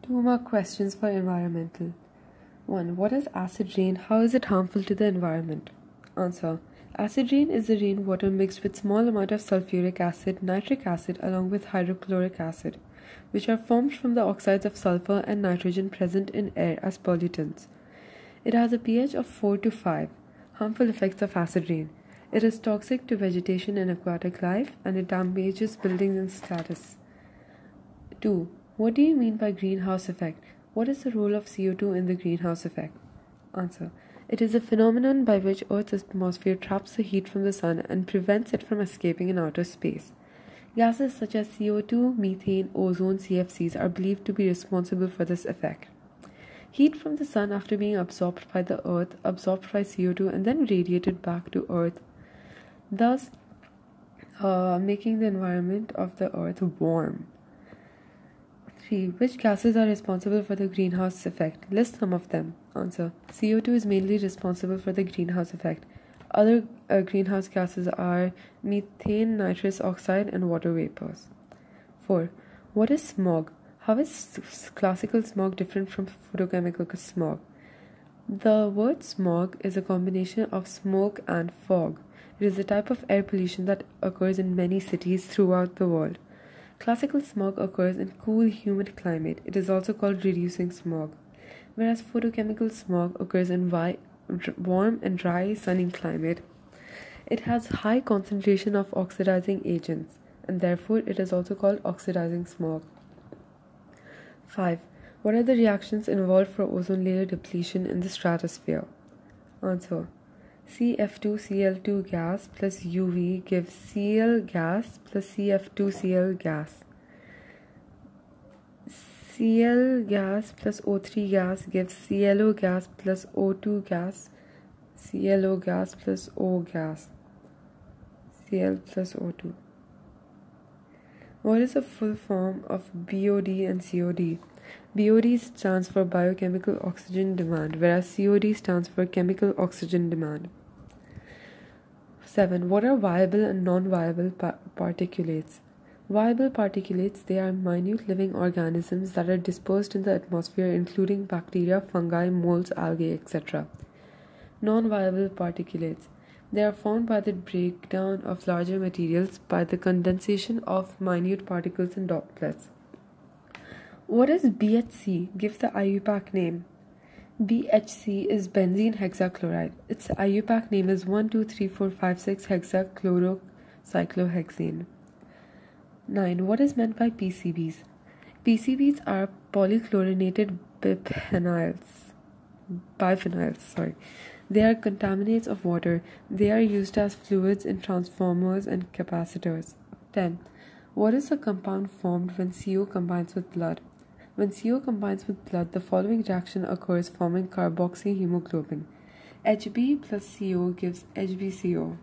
Two more questions for environmental. 1. What is acid rain? How is it harmful to the environment? Answer. Acid rain is the rainwater mixed with small amount of sulfuric acid, nitric acid along with hydrochloric acid, which are formed from the oxides of sulfur and nitrogen present in air as pollutants. It has a pH of 4 to 5. Harmful effects of acid rain. It is toxic to vegetation and aquatic life, and it damages buildings and status. 2. What do you mean by greenhouse effect? What is the role of CO2 in the greenhouse effect? Answer. It is a phenomenon by which Earth's atmosphere traps the heat from the sun and prevents it from escaping in outer space. Gases such as CO2, methane, ozone, CFCs are believed to be responsible for this effect. Heat from the sun after being absorbed by the Earth absorbed by CO2 and then radiated back to Earth, thus making the environment of the Earth warm. 3. Which gases are responsible for the greenhouse effect? List some of them. Answer. CO2 is mainly responsible for the greenhouse effect. Other greenhouse gases are methane, nitrous oxide, and water vapors. 4. What is smog? How is classical smog different from photochemical smog? The word smog is a combination of smoke and fog. It is a type of air pollution that occurs in many cities throughout the world. Classical smog occurs in cool, humid climate. It is also called reducing smog, whereas photochemical smog occurs in warm and dry, sunny climate. It has high concentration of oxidizing agents, and therefore it is also called oxidizing smog. 5. What are the reactions involved for ozone layer depletion in the stratosphere? Answer. CF2Cl2 gas plus UV gives Cl gas plus CF2Cl gas. Cl gas plus O3 gas gives ClO gas plus O2 gas, ClO gas plus O gas, Cl plus O2. What is the full form of BOD and COD? BOD stands for biochemical oxygen demand, whereas COD stands for chemical oxygen demand. 7. What are viable and non-viable particulates? Viable particulates, they are minute living organisms that are dispersed in the atmosphere, including bacteria, fungi, molds, algae, etc. Non-viable particulates, they are formed by the breakdown of larger materials by the condensation of minute particles in droplets. What is BHC? Give the IUPAC name. BHC is benzene hexachloride. Its IUPAC name is 1,2,3,4,5,6-hexachlorocyclohexane. 9. What is meant by PCBs? PCBs are polychlorinated biphenyls. They are contaminants of water. They are used as fluids in transformers and capacitors. 10. What is the compound formed when CO combines with blood? When CO combines with blood, the following reaction occurs, forming carboxyhemoglobin. Hb plus CO gives HbCO.